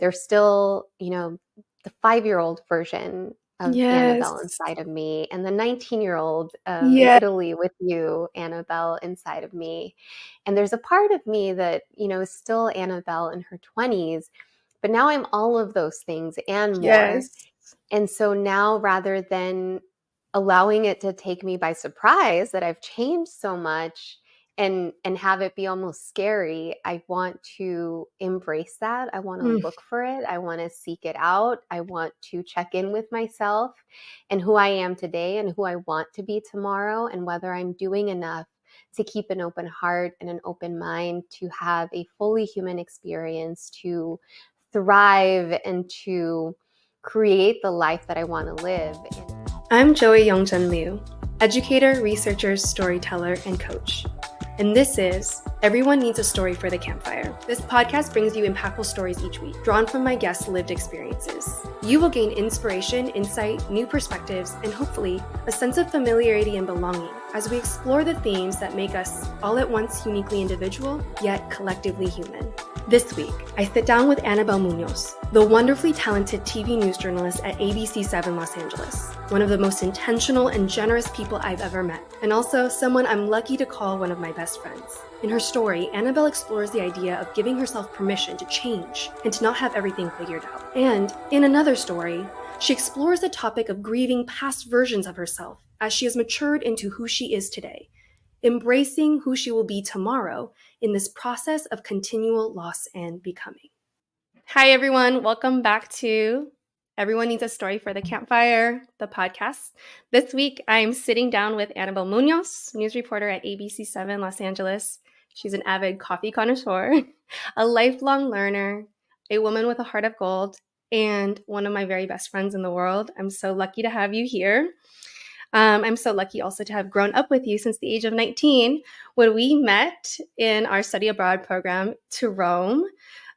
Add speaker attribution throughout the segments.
Speaker 1: there's still, the 5-year-old version of Anabel
Speaker 2: Yes.
Speaker 1: inside of me, and the 19-year-old in
Speaker 2: Yeah.
Speaker 1: Italy with you, Anabel, inside of me. And there's a part of me that, is still Anabel in her 20s, but now I'm all of those things and more.
Speaker 2: Yes.
Speaker 1: And so now, rather than allowing it to take me by surprise that I've changed so much and have it be almost scary, I want to embrace that. I want to
Speaker 2: Mm.
Speaker 1: look for it. I want to seek it out. I want to check in with myself and who I am today and who I want to be tomorrow, and whether I'm doing enough to keep an open heart and an open mind to have a fully human experience, to thrive and to create the life that I want to live.
Speaker 2: I'm Joey Youngjun Liu, educator, researcher, storyteller, and coach. And this is Everyone Needs a Story for the Campfire. This podcast brings you impactful stories each week, drawn from my guests' lived experiences. You will gain inspiration, insight, new perspectives, and hopefully a sense of familiarity and belonging as we explore the themes that make us all at once uniquely individual, yet collectively human. This week, I sit down with Anabel Munoz, the wonderfully talented TV news journalist at ABC7 Los Angeles, one of the most intentional and generous people I've ever met, and also someone I'm lucky to call one of my best friends. In her story, Anabel explores the idea of giving herself permission to change and to not have everything figured out. And in another story, she explores the topic of grieving past versions of herself as she has matured into who she is today, embracing who she will be tomorrow in this process of continual loss and becoming. Hi, everyone. Welcome back to Everyone Needs a Story for the Campfire, the podcast. This week, I'm sitting down with Anabel Munoz, news reporter at ABC7 Los Angeles. She's an avid coffee connoisseur, a lifelong learner, a woman with a heart of gold, and one of my very best friends in the world. I'm so lucky to have you here. I'm so lucky also to have grown up with you since the age of 19 when we met in our study abroad program to Rome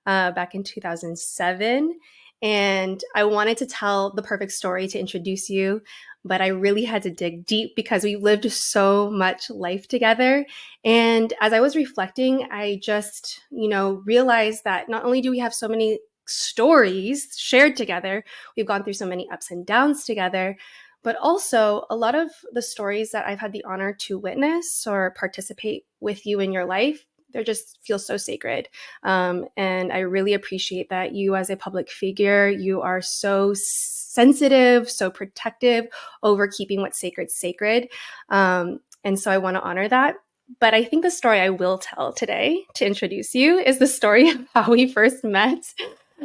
Speaker 2: back in 2007. And I wanted to tell the perfect story to introduce you, but I really had to dig deep because we lived so much life together. And as I was reflecting, I just, realized that not only do we have so many stories shared together, we've gone through so many ups and downs together, but also a lot of the stories that I've had the honor to witness or participate with you in your life, they just feel so sacred. And I really appreciate that you as a public figure, you are so sensitive, so protective over keeping what's sacred. And so I want to honor that. But I think the story I will tell today to introduce you is the story of how we first met.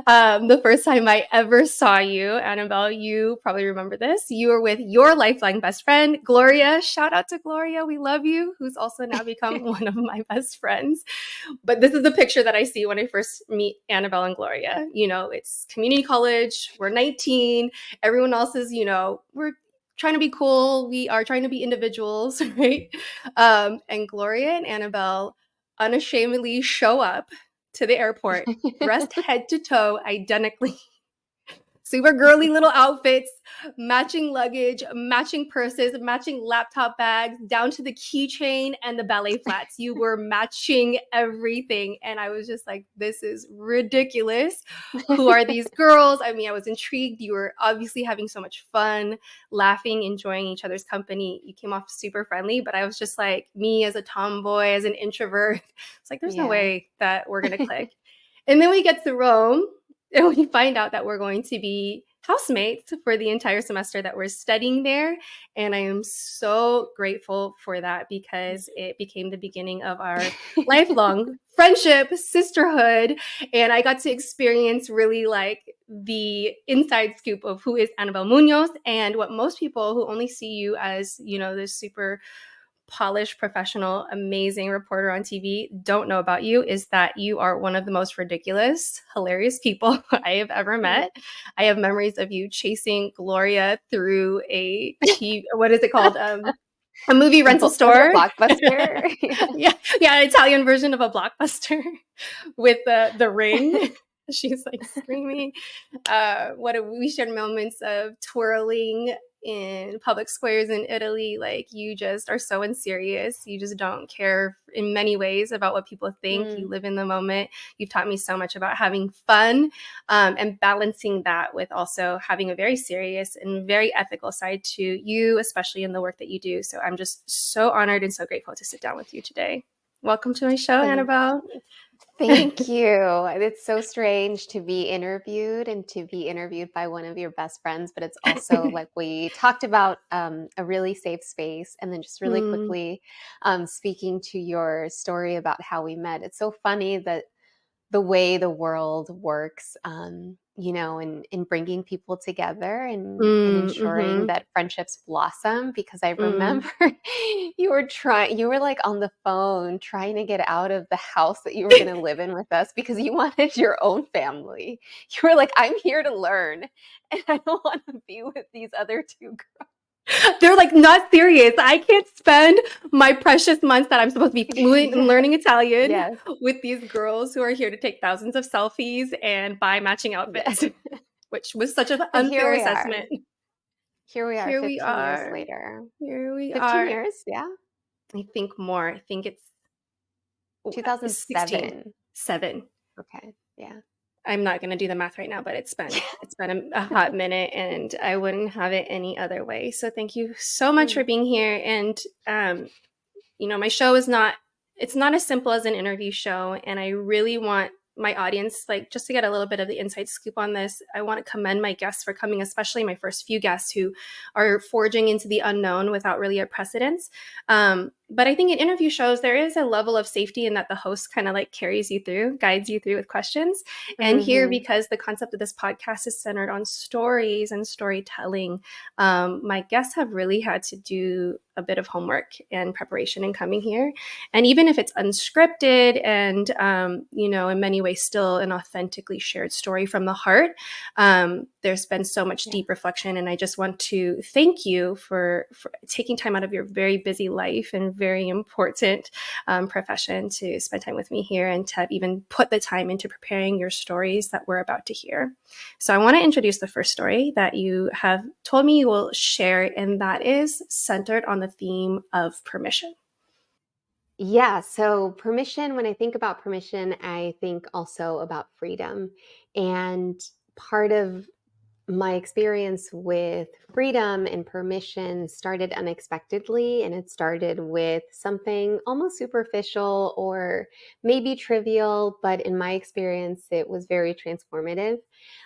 Speaker 2: The first time I ever saw you, Anabel, you probably remember this. You were with your lifelong best friend, Gloria. Shout out to Gloria. We love you, who's also now become one of my best friends. But this is the picture that I see when I first meet Anabel and Gloria. It's community college. We're 19. Everyone else is, we're trying to be cool. We are trying to be individuals, right? And Gloria and Anabel unashamedly show up to the airport, dressed head to toe identically. Super girly little outfits, matching luggage, matching purses, matching laptop bags, down to the keychain and the ballet flats. You were matching everything. And I was just like, this is ridiculous. Who are these girls? I mean, I was intrigued. You were obviously having so much fun, laughing, enjoying each other's company. You came off super friendly, but I was just like, me as a tomboy, as an introvert, it's like, there's no way that we're going to click. And then we get to Rome. And we find out that we're going to be housemates for the entire semester that we're studying there. And I am so grateful for that because it became the beginning of our lifelong friendship, sisterhood. And I got to experience really like the inside scoop of who is Anabel Munoz, and what most people who only see you as, this super polished, professional, amazing reporter on TV don't know about you is that you are one of the most ridiculous, hilarious people I have ever met. I have memories of you chasing Gloria through a what is it called? A movie rental store.
Speaker 1: Blockbuster.
Speaker 2: yeah, an Italian version of a Blockbuster with the ring. She's like screaming. We shared moments of twirling in public squares in Italy. Like, you just are so unserious. You just don't care in many ways about what people think. You live in the moment. You've taught me so much about having fun, and balancing that with also having a very serious and very ethical side to you, especially in the work that you do. So I'm just so honored and so grateful to sit down with you today. Welcome to my show,
Speaker 1: Thank
Speaker 2: Anabel.
Speaker 1: Thank you. It's so strange to be interviewed and to be interviewed by one of your best friends, but it's also like we talked about a really safe space. And then just really
Speaker 2: Mm,
Speaker 1: quickly speaking to your story about how we met. It's so funny that the way the world works, in bringing people together and ensuring
Speaker 2: mhm,
Speaker 1: that friendships blossom. Because I
Speaker 2: mm.
Speaker 1: remember you were like on the phone trying to get out of the house that you were going to live in with us because you wanted your own family. You were like, I'm here to learn and I don't want to be with these other two girls.
Speaker 2: They're like, not serious. I can't spend my precious months that I'm supposed to be fluent in
Speaker 1: Yes,
Speaker 2: learning Italian
Speaker 1: yes,
Speaker 2: with these girls who are here to take thousands of selfies and buy matching outfits,
Speaker 1: yes.
Speaker 2: which was such an
Speaker 1: But here
Speaker 2: unfair
Speaker 1: we are.
Speaker 2: assessment.
Speaker 1: Here we are
Speaker 2: Here we
Speaker 1: 15 years
Speaker 2: are.
Speaker 1: later.
Speaker 2: Here we
Speaker 1: 15
Speaker 2: are.
Speaker 1: years, yeah.
Speaker 2: I think more. I think it's 16,
Speaker 1: 2007.
Speaker 2: 7.
Speaker 1: Okay. Yeah.
Speaker 2: I'm not going to do the math right now, but it's been a hot minute, and I wouldn't have it any other way. So thank you so much for
Speaker 1: Mm.
Speaker 2: being here. And my show is not, it's not as simple as an interview show, and I really want my audience, like, just to get a little bit of the inside scoop on this, I want to commend my guests for coming, especially my first few guests who are forging into the unknown without really a precedence. But I think in interview shows, there is a level of safety in that the host kind of like carries you through, guides you through with questions. And here,
Speaker 1: Mhm.
Speaker 2: because the concept of this podcast is centered on stories and storytelling, my guests have really had to do a bit of homework and preparation in coming here. And even if it's unscripted and, in many ways still an authentically shared story from the heart, there's been so much
Speaker 1: Yeah.
Speaker 2: deep reflection. And I just want to thank you for taking time out of your very busy life and very important profession to spend time with me here and to even put the time into preparing your stories that we're about to hear. So I want to introduce the first story that you have told me you will share, and that is centered on the theme of permission.
Speaker 1: Yeah, so permission, when I think about permission, I think also about freedom. And part of my experience with freedom and permission started unexpectedly, and it started with something almost superficial or maybe trivial, but in my experience, it was very transformative.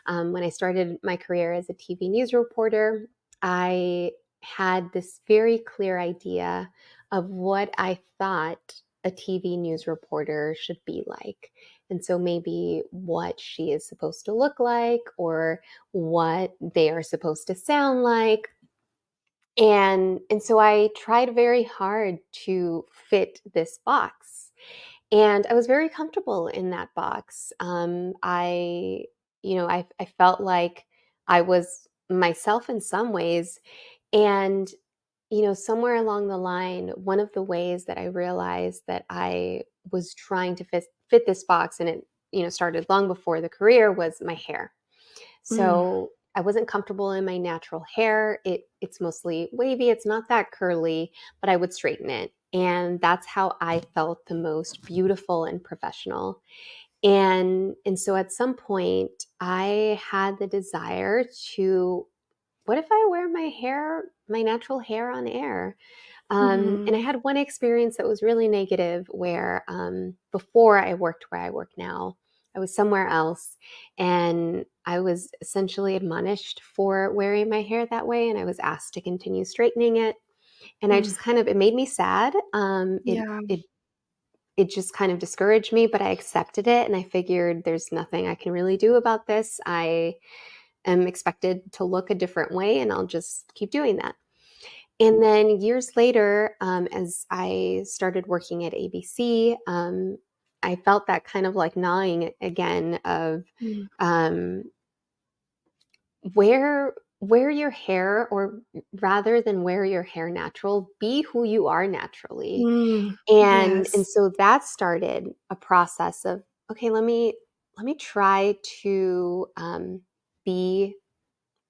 Speaker 1: When I started my career as a TV news reporter, I had this very clear idea of what I thought a TV news reporter should be like. And so maybe what she is supposed to look like, or what they are supposed to sound like. And so I tried very hard to fit this box. And I was very comfortable in that box. I felt like I was myself in some ways. And, somewhere along the line, one of the ways that I realized that I was trying to fit this box, and it, started long before the career, was my hair.
Speaker 2: Mm,
Speaker 1: So I wasn't comfortable in my natural hair. It's mostly wavy. It's not that curly, but I would straighten it. And that's how I felt the most beautiful and professional. And so at some point I had the desire to, what if I wear my natural hair on air? And I
Speaker 2: mhm,
Speaker 1: had one experience that was really negative where, before I worked where I work now, I was somewhere else, and I was essentially admonished for wearing my hair that way, and I was asked to continue straightening it. And I
Speaker 2: mm,
Speaker 1: just it made me sad.
Speaker 2: yeah.
Speaker 1: It just kind of discouraged me, but I accepted it, and I figured there's nothing I can really do about this. I am expected to look a different way, and I'll just keep doing that. And then years later, as I started working at ABC, I felt that kind of like gnawing again of,
Speaker 2: Mm,
Speaker 1: um, wear your hair, or rather than wear your hair natural, be who you are naturally. And
Speaker 2: yes.
Speaker 1: so that started a process of, okay, let me try to, be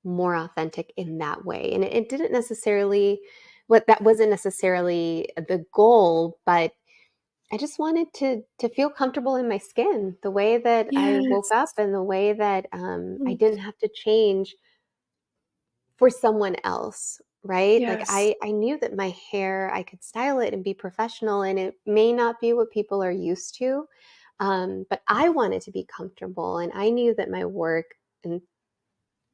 Speaker 1: more authentic in that way. And it didn't necessarily, what that wasn't necessarily the goal, but I just wanted to feel comfortable in my skin, the way that I woke
Speaker 2: Yes.
Speaker 1: up and the way that I
Speaker 2: Mm.
Speaker 1: didn't have to change for someone else, right? Like
Speaker 2: Yes.
Speaker 1: I knew that my hair, I could style it and be professional, and it may not be what people are used to. But I wanted to be comfortable, and I knew that my work and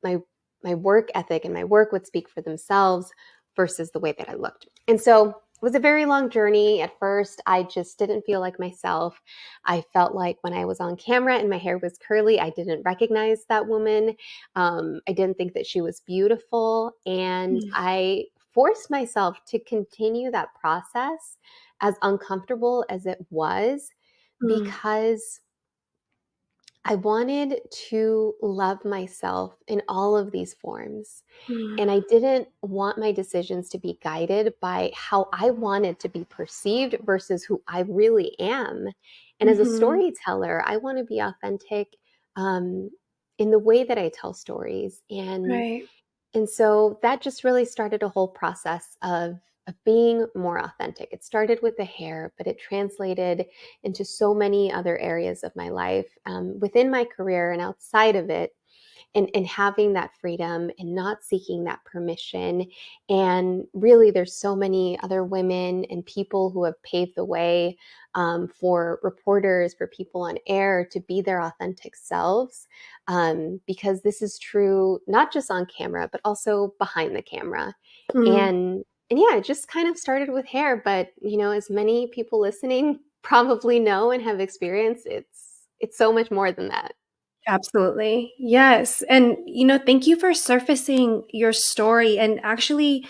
Speaker 1: my my work ethic and my work would speak for themselves versus the way that I looked. And so it was a very long journey. At first, I just didn't feel like myself. I felt like when I was on camera and my hair was curly, I didn't recognize that woman. I didn't think that she was beautiful. And
Speaker 2: Mm.
Speaker 1: I forced myself to continue that process, as uncomfortable as it was,
Speaker 2: Mm.
Speaker 1: because I wanted to love myself in all of these forms.
Speaker 2: Mm.
Speaker 1: And I didn't want my decisions to be guided by how I wanted to be perceived versus who I really am. And as a
Speaker 2: Mhm.
Speaker 1: storyteller, I want to be authentic um, in the way that I tell stories.
Speaker 2: Right.
Speaker 1: And so that just really started a whole process of being more authentic. It started with the hair, but it translated into so many other areas of my life, within my career and outside of it, and having that freedom and not seeking that permission. And really, there's so many other women and people who have paved the way, for reporters, for people on air to be their authentic selves, because this is true not just on camera but also behind the camera.
Speaker 2: Mm.
Speaker 1: And yeah, it just kind of started with hair, but as many people listening probably know and have experienced, it's so much more than that.
Speaker 2: Absolutely. Yes. And, thank you for surfacing your story and actually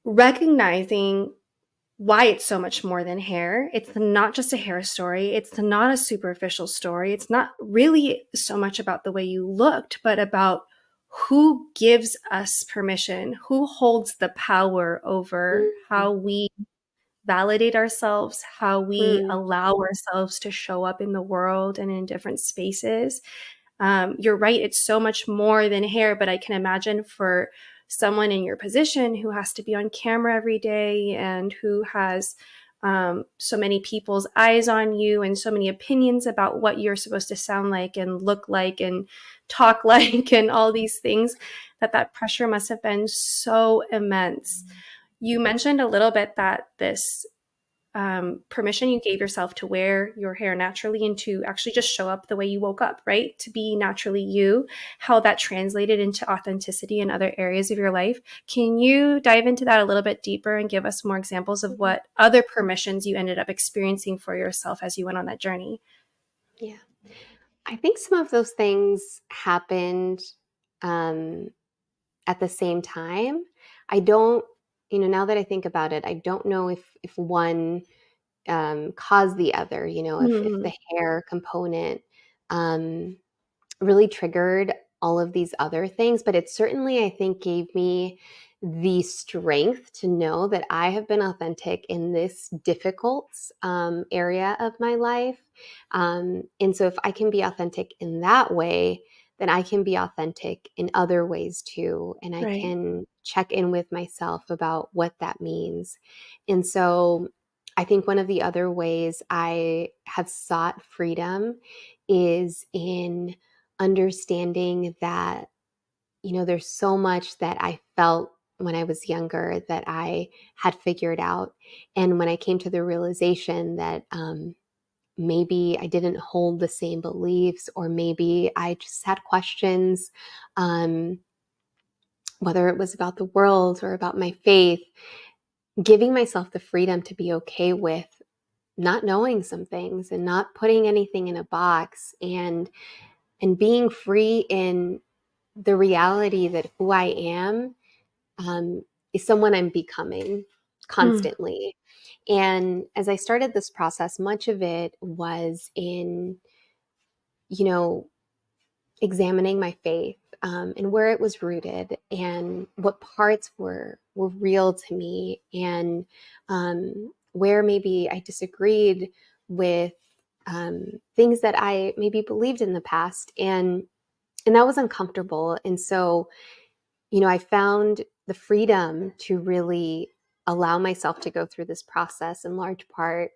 Speaker 2: recognizing why it's so much more than hair. It's not just a hair story. It's not a superficial story. It's not really so much about the way you looked, but about who gives us permission, who holds the power over
Speaker 1: Mhm.
Speaker 2: how we validate ourselves, how we
Speaker 1: Mm.
Speaker 2: allow ourselves to show up in the world and in different spaces. You're right, it's so much more than hair, but I can imagine for someone in your position who has to be on camera every day and who has so many people's eyes on you and so many opinions about what you're supposed to sound like and look like and talk like and all these things, that pressure must have been so immense. You mentioned a little bit that this permission you gave yourself to wear your hair naturally and to actually just show up the way you woke up, right? To be naturally you, how that translated into authenticity in other areas of your life. Can you dive into that a little bit deeper and give us more examples of
Speaker 1: Mhm.
Speaker 2: what other permissions you ended up experiencing for yourself as you went on that journey?
Speaker 1: Yeah. I think some of those things happened um, at the same time. I don't, now that I think about it, I don't know if one caused the other. If
Speaker 2: Mhm.
Speaker 1: the hair component um, really triggered all of these other things, but it certainly, I think, gave me the strength to know that I have been authentic in this difficult area of my life. And so, if I can be authentic in that way, then I can be authentic in other ways too. And I
Speaker 2: Right.
Speaker 1: can check in with myself about what that means. And so, I think one of the other ways I have sought freedom is in understanding that, there's so much that I felt when I was younger that I had figured out. And when I came to the realization that maybe I didn't hold the same beliefs, or maybe I just had questions, um, whether it was about the world or about my faith, giving myself the freedom to be okay with not knowing some things and not putting anything in a box, and being free in the reality that who I am, um, is someone I'm becoming
Speaker 2: Mm.
Speaker 1: constantly. And as I started this process, much of it was in, you know, examining my faith, and where it was rooted and what parts were real to me, and where maybe I disagreed with things that I maybe believed in the past. And and that was uncomfortable. And so, I found the freedom to really allow myself to go through this process in large part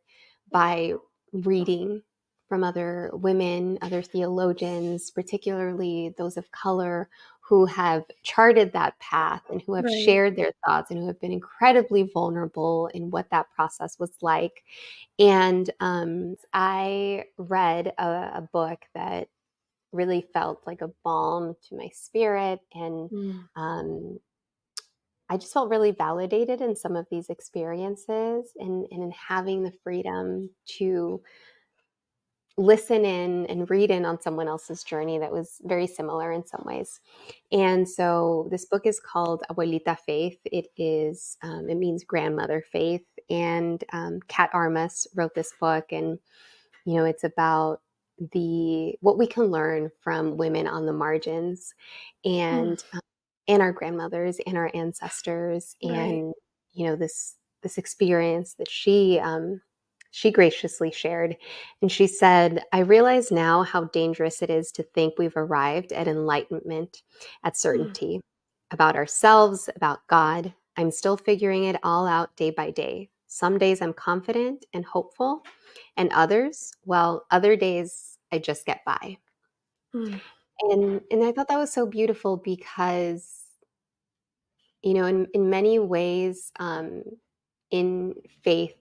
Speaker 1: by reading from other women, other theologians, particularly those of color who have charted that path and who have
Speaker 2: Right.
Speaker 1: shared their thoughts and who have been incredibly vulnerable in what that process was like. And I read a book that really felt like a balm to my spirit. And
Speaker 2: Mm.
Speaker 1: um, I just felt really validated in some of these experiences and in having the freedom to listen in and read in on someone else's journey that was very similar in some ways. And so this book is called Abuelita Faith. It means grandmother faith. And Kat Armas wrote this book. And it's about the what we can learn from women on the margins,
Speaker 2: Mm.
Speaker 1: and and our grandmothers and our ancestors,
Speaker 2: Right.
Speaker 1: and this experience that she graciously shared. And she said, "I realize now how dangerous it is to think we've arrived at enlightenment, at
Speaker 2: Mm.
Speaker 1: certainty about ourselves, about God. I'm still figuring it all out day by day. Some days I'm confident and hopeful, and others, well, other days I just get by."
Speaker 2: Mm.
Speaker 1: And I thought that was so beautiful because, in many ways, in faith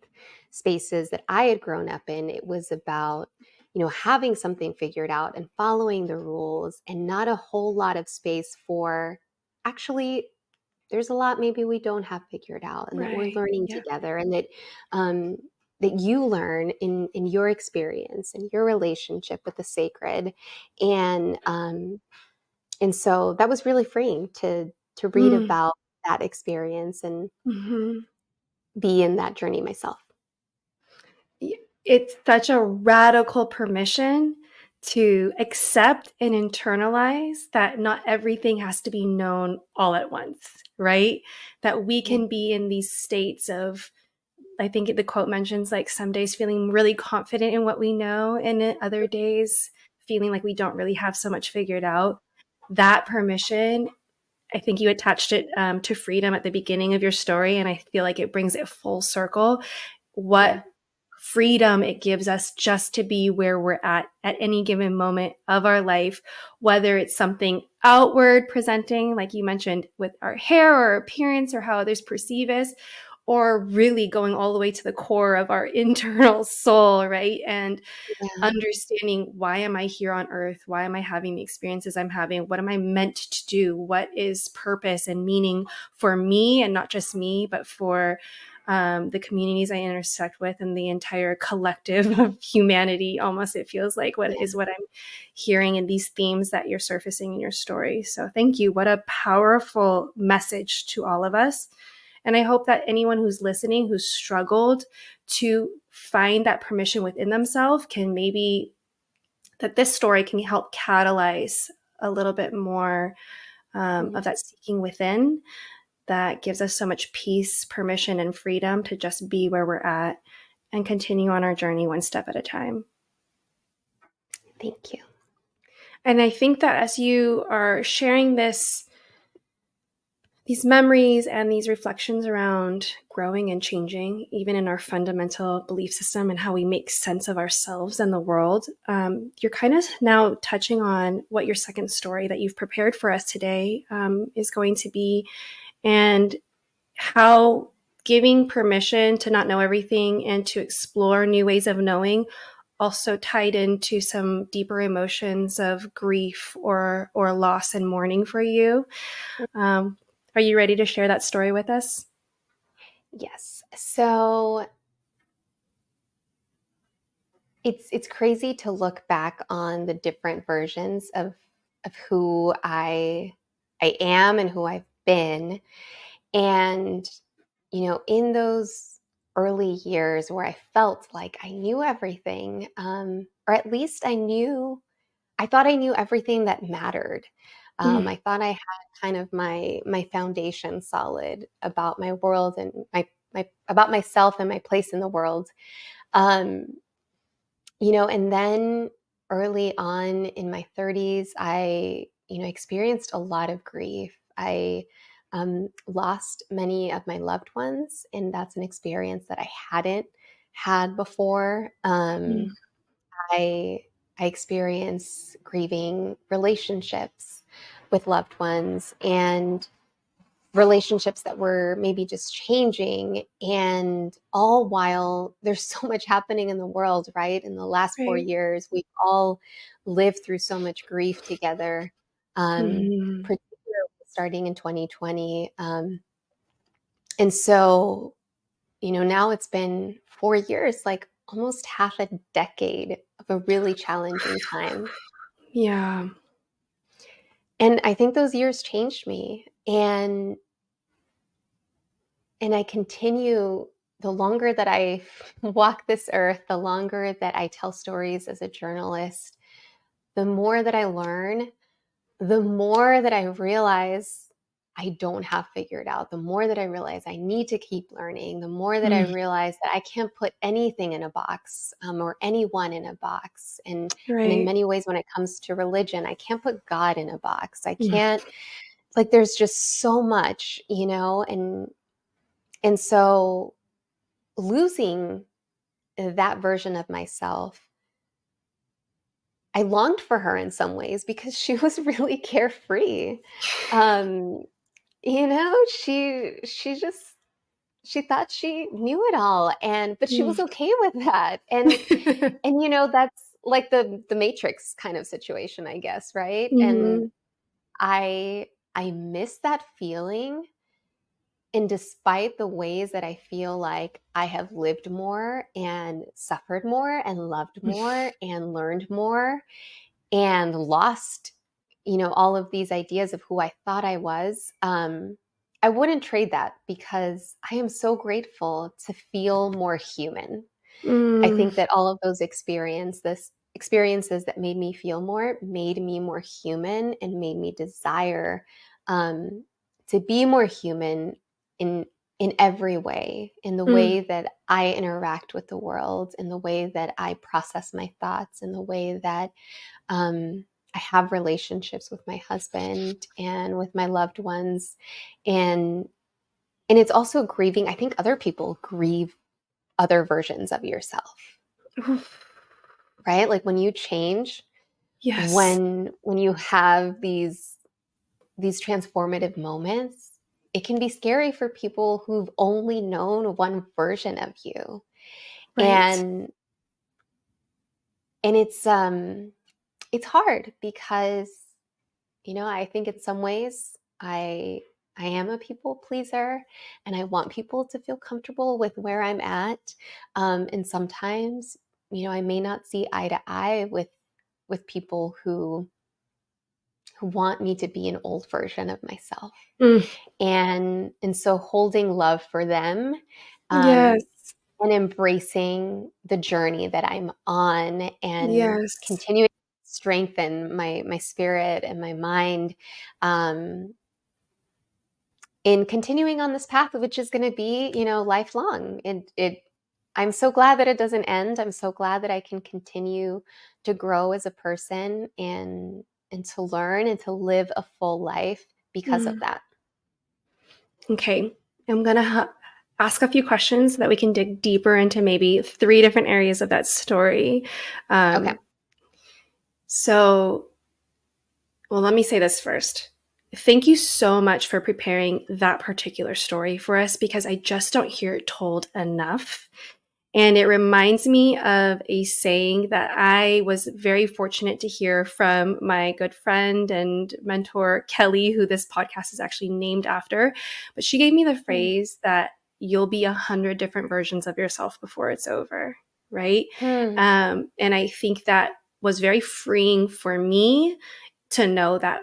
Speaker 1: spaces that I had grown up in, it was about, having something figured out and following the rules, and not a whole lot of space for actually there's a lot maybe we don't have figured out, and that we're
Speaker 2: Right.
Speaker 1: learning
Speaker 2: Yeah.
Speaker 1: together, and um, that you learn in your experience and your relationship with the sacred. And so that was really freeing to read
Speaker 2: Mm.
Speaker 1: about that experience and
Speaker 2: Mhm.
Speaker 1: be in that journey myself.
Speaker 2: It's such a radical permission to accept and internalize that not everything has to be known all at once, right? That we
Speaker 1: Yeah.
Speaker 2: can be in these states of, I think the quote mentions like some days feeling really confident in what we know, and then other days feeling like we don't really have so much figured out. That permission, I think you attached it to freedom at the beginning of your story, and I feel like it brings it full circle. What
Speaker 1: Yeah.
Speaker 2: freedom it gives us just to be where we're at any given moment of our life, whether it's something outward presenting, like you mentioned, with our hair or appearance or how others perceive us, or really going all the way to the core of our internal soul, right? And
Speaker 1: Yeah.
Speaker 2: understanding, why am I here on earth? Why am I having the experiences I'm having? What am I meant to do? What is purpose and meaning for me, and not just me, but for the communities I intersect with and the entire collective of humanity? Almost, it feels like what I'm hearing in these themes that you're surfacing in your story. So thank you. What a powerful message to all of us. And I hope that anyone who's listening, who's struggled to find that permission within themselves, can maybe, that this story can help catalyze a little bit more
Speaker 1: Mhm.
Speaker 2: of that seeking within, that gives us so much peace, permission, and freedom to just be where we're at and continue on our journey one step at a time.
Speaker 1: Thank you.
Speaker 2: And I think that as you are sharing these memories and these reflections around growing and changing, even in our fundamental belief system and how we make sense of ourselves and the world, you're kind of now touching on what your second story that you've prepared for us today is going to be, and how giving permission to not know everything and to explore new ways of knowing also tied into some deeper emotions of grief or loss and mourning for you. Um, are you ready to share that story with us?
Speaker 1: Yes. So it's crazy to look back on the different versions of who I am and who I've been. And, in those early years where I felt like I knew everything, or at least I thought I knew everything that mattered.
Speaker 2: Mm.
Speaker 1: I thought I had kind of my foundation solid about my world and my about myself and my place in the world. Um, and then early on in my 30s, I experienced a lot of grief. I lost many of my loved ones, and that's an experience that I hadn't had before.
Speaker 2: Mm.
Speaker 1: I I experience grieving relationships with loved ones and relationships that were maybe just changing, and all while there's so much happening in the world, right? In the last 4
Speaker 2: Right.
Speaker 1: years, we've all lived through so much grief together,
Speaker 2: Mhm.
Speaker 1: particularly starting in 2020. And so, now it's been 4 years, like almost half a decade of a really challenging time.
Speaker 2: Yeah.
Speaker 1: And I think those years changed me. And I continue, the longer that I walk this earth, the longer that I tell stories as a journalist, the more that I learn, the more that I realize I don't have figured out, the more that I realize I need to keep learning, the more that I
Speaker 2: Mm.
Speaker 1: realize that I can't put anything in a box, or anyone in a box. And in
Speaker 2: Right.
Speaker 1: many ways, when it comes to religion, I can't put God in a box. I
Speaker 2: Mm.
Speaker 1: can't, like, there's just so much, and so losing that version of myself, I longed for her in some ways because she was really carefree. Um, she thought she knew it all, but she was
Speaker 2: Mm.
Speaker 1: okay with that. And that's like the Matrix kind of situation, I guess, right? And
Speaker 2: Mhm.
Speaker 1: I miss that feeling. And despite the ways that I feel like I have lived more and suffered more and loved more and learned more and lost, all of these ideas of who I thought I was, I wouldn't trade that because I am so grateful to feel more human. I
Speaker 2: Mm.
Speaker 1: think that all of those experiences that made me feel more made me more human and made me desire, um, to be more human in in every way, in the
Speaker 2: Mm.
Speaker 1: way that I interact with the world, in the way that I process my thoughts, in the way that, I have relationships with my husband and with my loved ones, and it's also grieving. I think other people grieve other versions of yourself.
Speaker 2: Oof.
Speaker 1: Right? Like when you change,
Speaker 2: Yes.
Speaker 1: when you have these transformative moments, it can be scary for people who've only known one version of you.
Speaker 2: Right.
Speaker 1: And it's hard because, I think in some ways I am a people pleaser, and I want people to feel comfortable with where I'm at. And sometimes, I may not see eye to eye with people who want me to be an old version of myself.
Speaker 2: Mm.
Speaker 1: And so holding love for them, um,
Speaker 2: Yes.
Speaker 1: and embracing the journey that I'm on, and
Speaker 2: Yes.
Speaker 1: continuing to strengthen my spirit and my mind, um, in continuing on this path, which is going to be, lifelong. I'm so glad that it doesn't end. I'm so glad that I can continue to grow as a person, and to learn and to live a full life because of
Speaker 2: Mm.
Speaker 1: that.
Speaker 2: Okay. I'm gonna ask a few questions so that we can dig deeper into maybe 3 different areas of that story.
Speaker 1: Okay.
Speaker 2: Um, so Well, let me say this first. Thank you so much for preparing that particular story for us because I just don't hear it told enough. And it reminds me of a saying that I was very fortunate to hear from my good friend and mentor, Kelly, who this podcast is actually named after. But she gave me the
Speaker 1: Mm.
Speaker 2: phrase that you'll be 100 different versions of yourself before it's over, right?
Speaker 1: Hmm.
Speaker 2: And I think that was very freeing for me to know that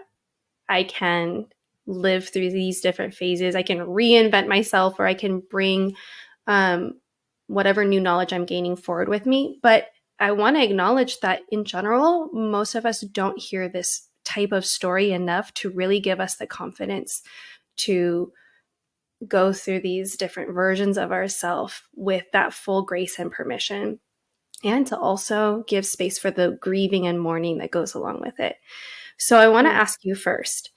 Speaker 2: I can live through these different phases. I can reinvent myself, or I can bring um, whatever new knowledge I'm gaining forward with me. But I want to acknowledge that in general, most of us don't hear this type of story enough to really give us the confidence to go through these different versions of ourselves with that full grace and permission, and to also give space for the grieving and mourning that goes along with it. So I want to
Speaker 1: Mm.
Speaker 2: ask you first,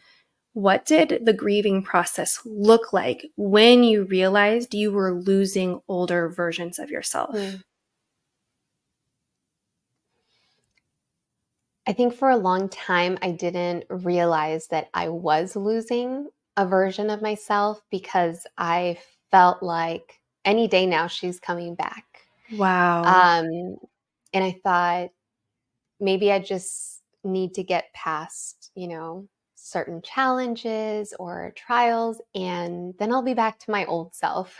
Speaker 2: what did the grieving process look like when you realized you were losing older versions of yourself?
Speaker 1: Mm. I think for a long time, I didn't realize that I was losing a version of myself because I felt like any day now she's coming back.
Speaker 2: Wow.
Speaker 1: Um, and I thought maybe I just need to get past, certain challenges or trials, and then I'll be back to my old self.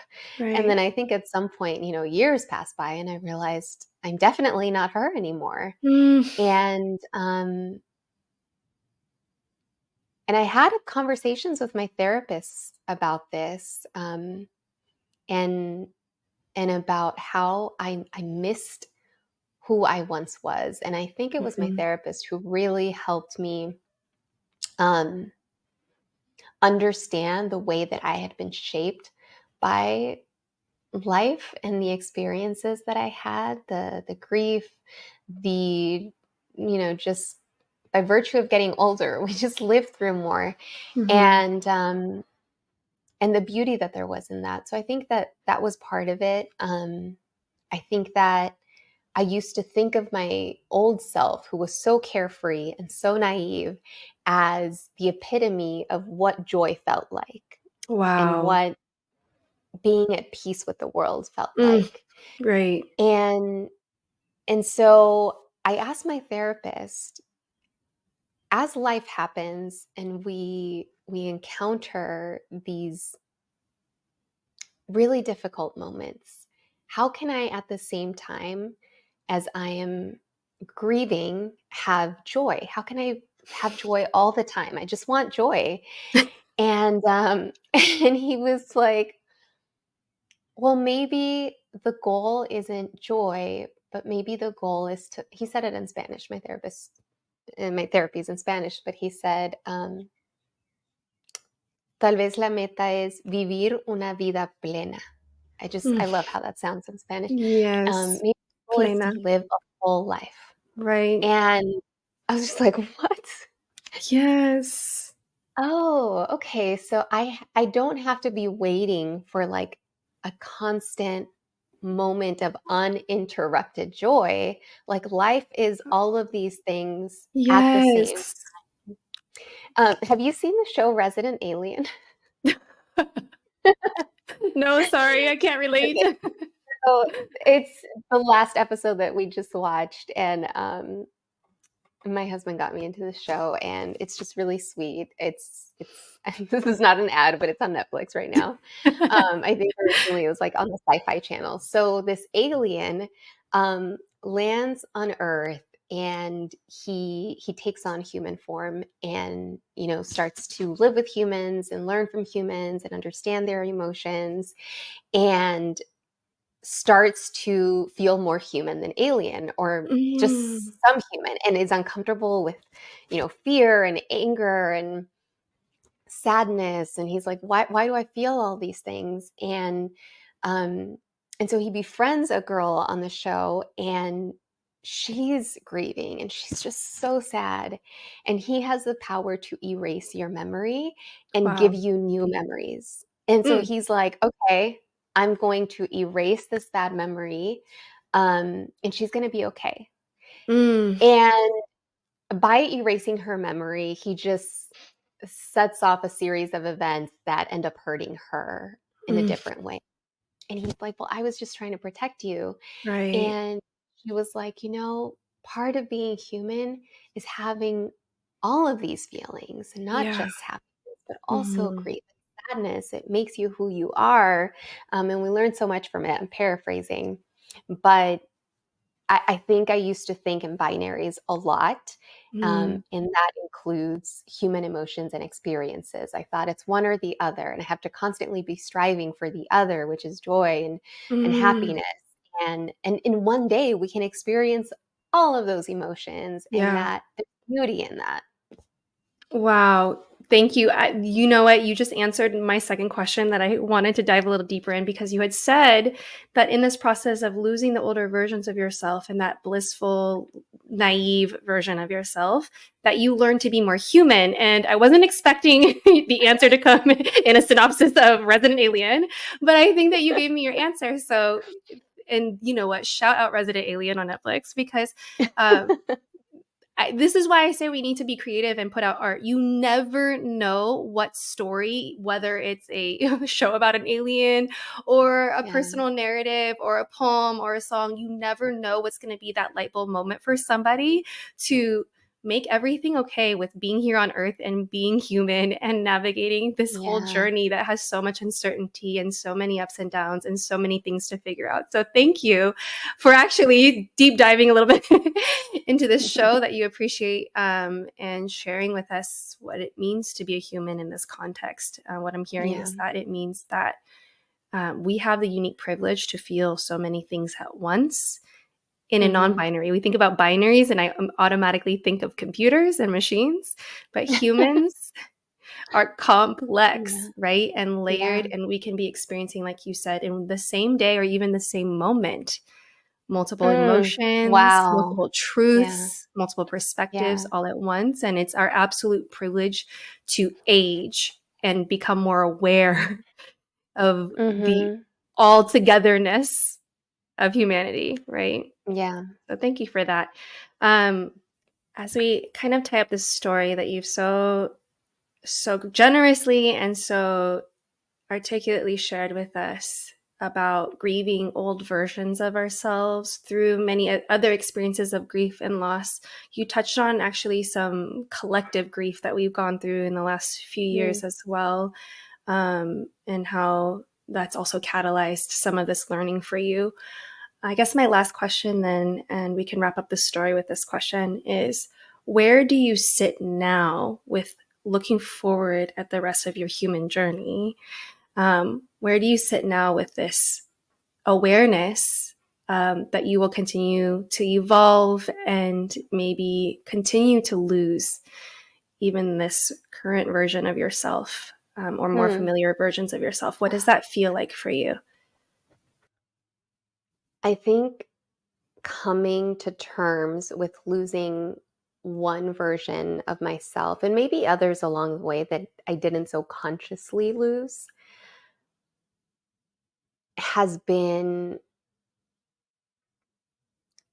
Speaker 1: And then
Speaker 2: Right.
Speaker 1: I think at some point, years passed by and I realized I'm definitely not her anymore.
Speaker 2: Mm,
Speaker 1: And and I had conversations with my therapist about this, and about how I missed who I once was. And I think it was my
Speaker 2: mhm,
Speaker 1: therapist who really helped me um, understand the way that I had been shaped by life and the experiences that I had, the grief, the just by virtue of getting older, we just lived through more,
Speaker 2: mhm.
Speaker 1: and the beauty that there was in that. So I think that that was part of it. I think that I used to think of my old self, who was so carefree and so naive, as the epitome of what joy felt like and
Speaker 2: Wow.
Speaker 1: what being at peace with the world felt
Speaker 2: Mm,
Speaker 1: like.
Speaker 2: right.
Speaker 1: And so I asked my therapist, as life happens and we encounter these really difficult moments, how can I at the same time as I am grieving have joy? How can I have joy all the time? I just want joy. And and he was like, "Well, maybe the goal isn't joy, but maybe the goal is to," he said it in Spanish. My therapist and my therapy is in Spanish, but he said, "Tal vez la meta es vivir una vida plena."
Speaker 2: Mm,
Speaker 1: I love how that sounds in Spanish.
Speaker 2: yes.
Speaker 1: Maybe the goal is to
Speaker 2: Plena.
Speaker 1: live a full life.
Speaker 2: Right.
Speaker 1: And I was just like, "What?"
Speaker 2: Yes.
Speaker 1: Oh, okay. So I don't have to be waiting for like a constant moment of uninterrupted joy. Like life is all of these things at the same.
Speaker 2: Yes.
Speaker 1: Have you seen the show Resident Alien?
Speaker 2: No, sorry, I can't relate.
Speaker 1: Okay, so it's the last episode that we just watched, and my husband got me into the show, and it's just really sweet. It's this is not an ad, but it's on Netflix right now. I think originally it was like on the Sci-Fi Channel. So this alien lands on Earth, and he takes on human form, and starts to live with humans and learn from humans and understand their emotions, and starts to feel more human than alien, or
Speaker 2: Mm,
Speaker 1: just some human, and is uncomfortable with fear and anger and sadness. And he's like, why do I feel all these things? Um and so he befriends a girl on the show, and she's grieving and she's just so sad, and he has the power to erase your memory and give
Speaker 2: wow.
Speaker 1: you new memories. And so
Speaker 2: Mm,
Speaker 1: he's like, okay, I'm going to erase this bad memory, and she's going to be okay.
Speaker 2: mm,
Speaker 1: And by erasing her memory, he just sets off a series of events that end up hurting her in a
Speaker 2: mm,
Speaker 1: different way. And he's like, "Well, I was just trying to protect you."
Speaker 2: right.
Speaker 1: And she was like, part of being human is having all of these feelings, and not
Speaker 2: Yeah.
Speaker 1: just happiness, but also
Speaker 2: Mhm.
Speaker 1: grief and sadness. It makes you who you are." And we learn so much from it. I'm paraphrasing, but I think I used to think in binaries a lot,
Speaker 2: Mm,
Speaker 1: and that includes human emotions and experiences. I thought it's one or the other, and I have to constantly be striving for the other, which is joy and
Speaker 2: mm,
Speaker 1: happiness. And in one day, we can experience all of those emotions, and
Speaker 2: yeah.
Speaker 1: that there's beauty in that.
Speaker 2: Wow. Thank you. You know what? You just answered my second question that I wanted to dive a little deeper in, because you had said that in this process of losing the older versions of yourself and that blissful naive version of yourself that you learn to be more human. And I wasn't expecting the answer to come in a synopsis of Resident Alien, but I think that you gave me your answer. So, and you know what? Shout out Resident Alien on Netflix, because this is why I say we need to be creative and put out art. You never know what story, whether it's a show about an alien or a
Speaker 1: Yeah.
Speaker 2: personal narrative or a poem or a song, you never know what's going to be that light bulb moment for somebody to make everything okay with being here on earth and being human and navigating this whole
Speaker 1: Yeah.
Speaker 2: journey that has so much uncertainty and so many ups and downs and so many things to figure out. So thank you for actually deep diving a little bit into this show that you appreciate, and sharing with us what it means to be a human in this context. What I'm hearing
Speaker 1: Yeah.
Speaker 2: is that it means that we have the unique privilege to feel so many things at once in a non-binary. We think about binaries and I automatically think of computers and machines, but humans are complex,
Speaker 1: Yeah.
Speaker 2: right? And layered,
Speaker 1: Yeah.
Speaker 2: and we can be experiencing, like you said, in the same day or even the same moment, multiple emotions,
Speaker 1: Wow.
Speaker 2: multiple
Speaker 1: Yeah.
Speaker 2: truths, multiple perspectives
Speaker 1: Yeah.
Speaker 2: all at once. And it's our absolute privilege to age and become more aware of the
Speaker 1: Mhm.
Speaker 2: all togetherness of humanity, right?
Speaker 1: Yeah.
Speaker 2: So thank you for that. Um, as we kind of tie up this story that you've so generously and so articulately shared with us about grieving old versions of ourselves through many other experiences of grief and loss. You touched on actually some collective grief that we've gone through in the last few years
Speaker 1: Mm.
Speaker 2: as well, and how that's also catalyzed some of this learning for you. I guess my last question then, and we can wrap up the story with this question, is where do you sit now with looking forward at the rest of your human journey? Where do you sit now with this awareness, that you will continue to evolve and maybe continue to lose even this current version of yourself, or more
Speaker 1: Hmm.
Speaker 2: familiar versions of yourself? What does that feel like for you?
Speaker 1: I think coming to terms with losing one version of myself and maybe others along the way that I didn't so consciously lose has been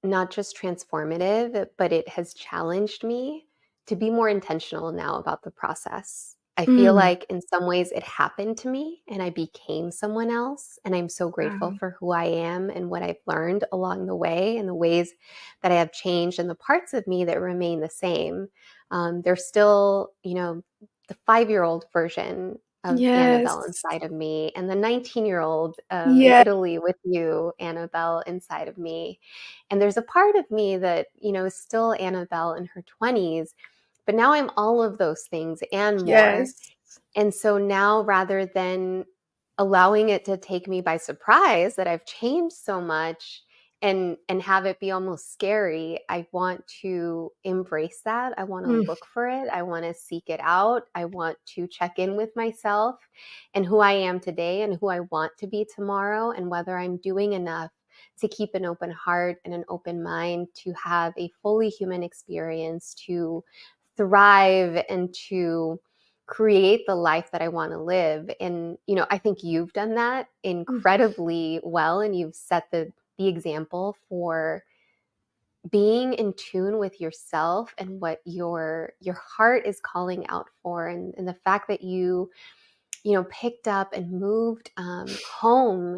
Speaker 1: not just transformative, but it has challenged me to be more intentional now about the process. I feel
Speaker 2: Mm,
Speaker 1: like in some ways it happened to me and I became someone else. And I'm so grateful
Speaker 2: wow.
Speaker 1: for who I am and what I've learned along the way and the ways that I have changed and the parts of me that remain the same. There's still, the 5-year-old version of Annabelle
Speaker 2: Yes.
Speaker 1: inside of me and the 19-year-old in
Speaker 2: Yeah.
Speaker 1: Italy with you, Annabelle, inside of me. And there's a part of me that, is still Annabelle in her 20s, but now I'm all of those things and more.
Speaker 2: Yes.
Speaker 1: And so now rather than allowing it to take me by surprise that I've changed so much and have it be almost scary, I want to embrace that. I want to
Speaker 2: Mm,
Speaker 1: look for it. I want to seek it out. I want to check in with myself and who I am today and who I want to be tomorrow and whether I'm doing enough to keep an open heart and an open mind to have a fully human experience, to thrive and to create the life that I want to live. And, I think you've done that
Speaker 2: mm,
Speaker 1: incredibly well. And you've set the example for being in tune with yourself and what your heart is calling out for. And the fact that you picked up and moved home,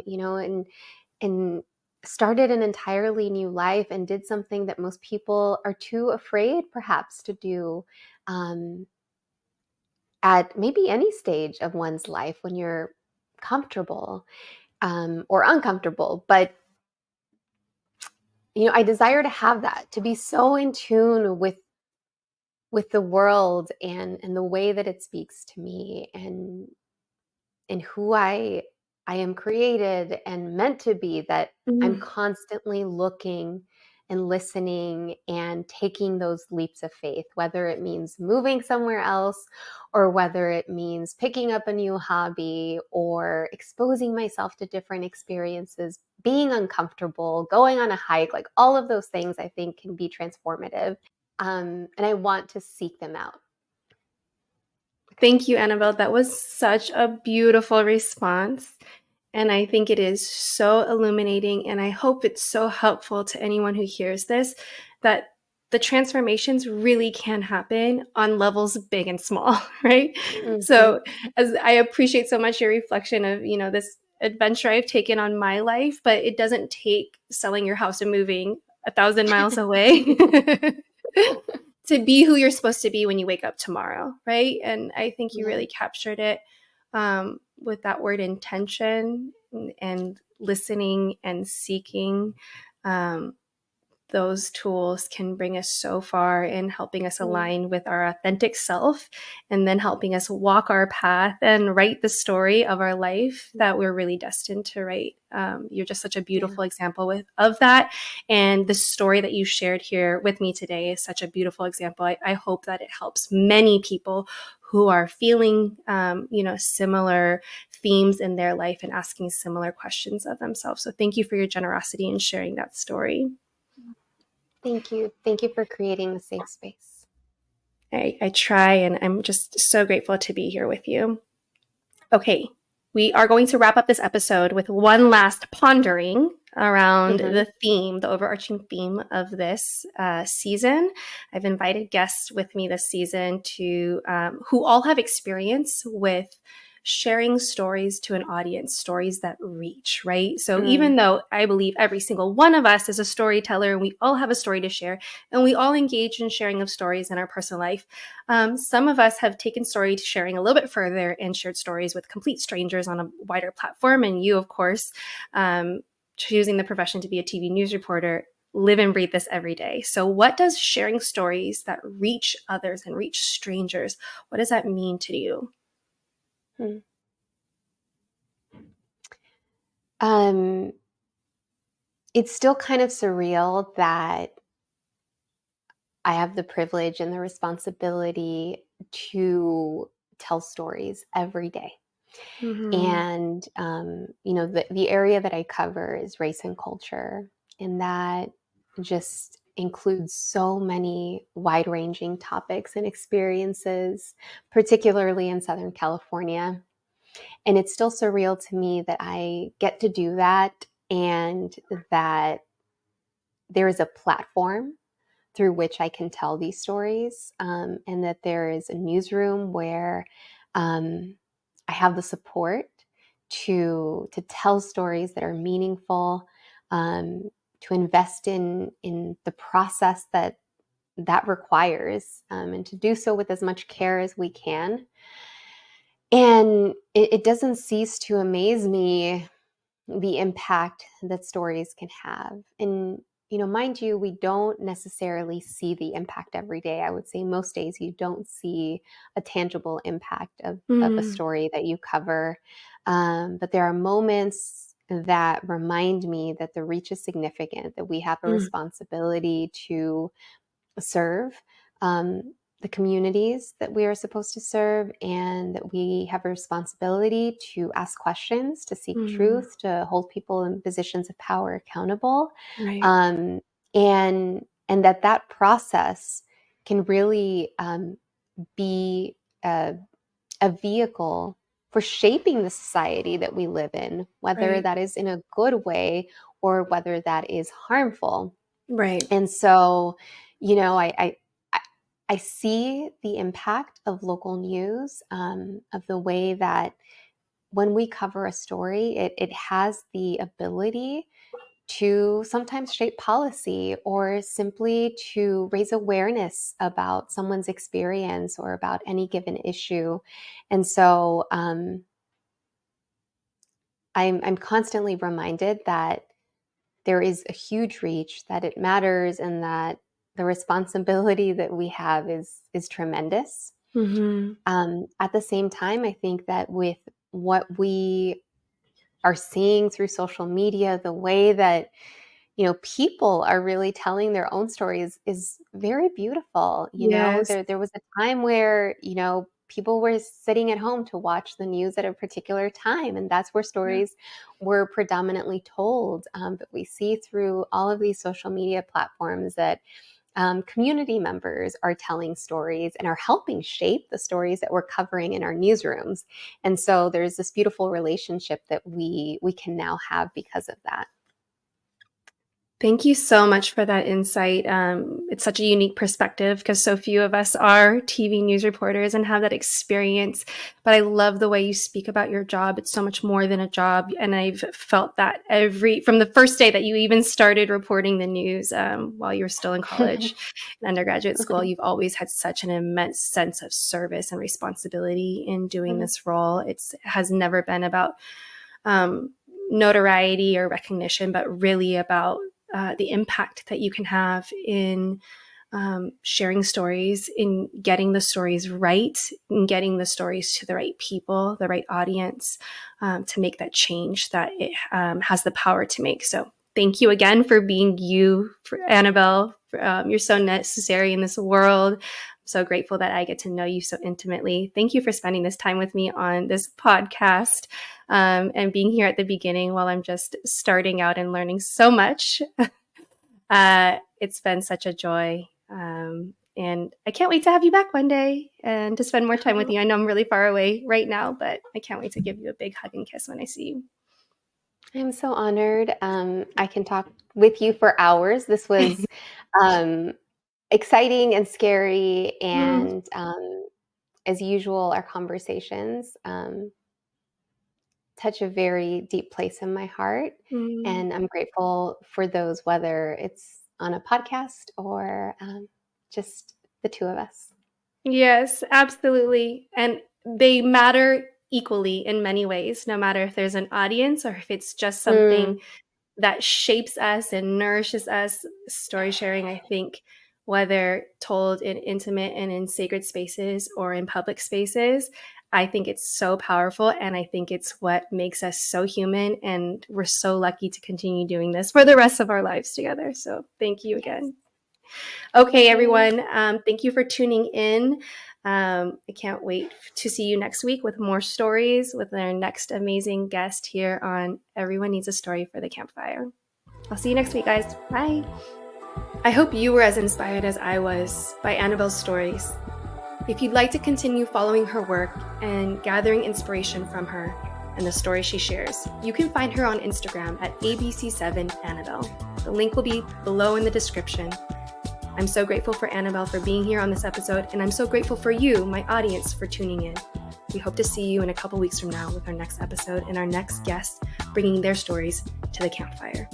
Speaker 1: and started an entirely new life and did something that most people are too afraid perhaps to do um, at maybe any stage of one's life when you're comfortable or uncomfortable. But I desire to have that, to be so in tune with the world and the way that it speaks to me and who I am created and meant to be, that I'm
Speaker 2: mm.
Speaker 1: constantly looking and listening and taking those leaps of faith, whether it means moving somewhere else or whether it means picking up a new hobby or exposing myself to different experiences, being uncomfortable, going on a hike, like all of those things I think can be transformative. And I want to seek them out.
Speaker 2: Thank you, Annabelle. That was such a beautiful response. And I think it is so illuminating. And I hope it's so helpful to anyone who hears this that the transformations really can happen on levels big and small, right?
Speaker 1: Mm-hmm.
Speaker 2: So as I appreciate so much your reflection of, this adventure I've taken on my life, but it doesn't take selling your house and moving 1,000 miles away to be who you're supposed to be when you wake up tomorrow, right? And I think you
Speaker 1: Yeah.
Speaker 2: really captured it with that word intention and listening and seeking. Those tools can bring us so far in helping us
Speaker 1: Mm.
Speaker 2: align with our authentic self and then helping us walk our path and write the story of our life that we're really destined to write. You're just such a
Speaker 1: Yeah.
Speaker 2: beautiful example of that. And the story that you shared here with me today is such a beautiful example. I hope that it helps many people who are feeling, similar themes in their life and asking similar questions of themselves. So thank you for your generosity in sharing that story.
Speaker 1: Thank you. Thank you for creating a safe space.
Speaker 2: I try, and I'm just so grateful to be here with you. Okay, we are going to wrap up this episode with one last pondering around
Speaker 1: Mm-hmm.
Speaker 2: the overarching theme of this season. I've invited guests with me this season who all have experience with sharing stories to an audience, stories that reach, right? So
Speaker 1: Mm.
Speaker 2: even though I believe every single one of us is a storyteller and we all have a story to share and we all engage in sharing of stories in our personal life, some of us have taken story sharing a little bit further and shared stories with complete strangers on a wider platform. And you, of course, choosing the profession to be a TV news reporter, live and breathe this every day. So what does sharing stories that reach others and reach strangers, what does that mean to you?
Speaker 1: Mm. Um, it's still kind of surreal that I have the privilege and the responsibility to tell stories every day.
Speaker 2: Mm-hmm.
Speaker 1: And, the area that I cover is race and culture, and that just includes so many wide ranging topics and experiences, particularly in Southern California. And it's still surreal to me that I get to do that and that there is a platform through which I can tell these stories, and that there is a newsroom where um, I have the support to tell stories that are meaningful, um, to invest in the process that requires, and to do so with as much care as we can. And it doesn't cease to amaze me the impact that stories can have. And, mind you, we don't necessarily see the impact every day. I would say most days you don't see a tangible impact of a
Speaker 2: Mm-hmm.
Speaker 1: story that you cover. But there are moments that remind me that the reach is significant, that we have a responsibility to serve the communities that we are supposed to serve, and that we have a responsibility to ask questions, to seek
Speaker 2: Mm-hmm.
Speaker 1: truth, to hold people in positions of power accountable,
Speaker 2: Right.
Speaker 1: um, and that process can really be a, a vehicle for shaping the society that we live in, whether
Speaker 2: Right.
Speaker 1: that is in a good way or whether that is harmful.
Speaker 2: Right.
Speaker 1: And so, you know, I I see the impact of local news, of the way that when we cover a story, it has the ability to sometimes shape policy or simply to raise awareness about someone's experience or about any given issue. And so I'm constantly reminded that there is a huge reach, that it matters, and that the responsibility that we have is tremendous.
Speaker 2: Mm-hmm.
Speaker 1: At the same time, I think that with what we are seeing through social media, the way that people are really telling their own stories is very beautiful.
Speaker 2: Yes.
Speaker 1: There was a time where people were sitting at home to watch the news at a particular time, and that's where stories were predominantly told. But we see through all of these social media platforms that community members are telling stories and are helping shape the stories that we're covering in our newsrooms. And so there's this beautiful relationship that we can now have because of that.
Speaker 2: Thank you so much for that insight. It's such a unique perspective because so few of us are TV news reporters and have that experience. But I love the way you speak about your job. It's so much more than a job. And I've felt that from the first day that you even started reporting the news while you were still in college and undergraduate school, you've always had such an immense sense of service and responsibility in doing this role. It has never been about notoriety or recognition, but really about the impact that you can have in sharing stories, in getting the stories right, in getting the stories to the right people, the right audience, to make that change that it has the power to make. So thank you again for being you, for Anabel. You're so necessary in this world. I'm so grateful that I get to know you so intimately. Thank you for spending this time with me on this podcast. And being here at the beginning while I'm just starting out and learning so much. It's been such a joy. And I can't wait to have you back one day and to spend more time with you. I know I'm really far away right now, but I can't wait to give you a big hug and kiss when I see you.
Speaker 1: I'm so honored. I can talk with you for hours. This was exciting and scary. And as usual, our conversations touch a very deep place in my heart. And I'm grateful for those, whether it's on a podcast or just the two of us.
Speaker 2: Yes, absolutely. And they matter equally in many ways, no matter if there's an audience or if it's just something that shapes us and nourishes us. Story sharing, I think, whether told in intimate and in sacred spaces or in public spaces, I think it's so powerful. And I think it's what makes us so human. And we're so lucky to continue doing this for the rest of our lives together. So thank you again. Okay, everyone. Thank you for tuning in. I can't wait to see you next week with more stories with our next amazing guest here on Everyone Needs a Story for the Campfire. I'll see you next week, guys. Bye. I hope you were as inspired as I was by Anabel's stories. If you'd like to continue following her work and gathering inspiration from her and the stories she shares, you can find her on Instagram at ABC7Anabel. The link will be below in the description. I'm so grateful for Anabel for being here on this episode, and I'm so grateful for you, my audience, for tuning in. We hope to see you in a couple weeks from now with our next episode and our next guest bringing their stories to the campfire.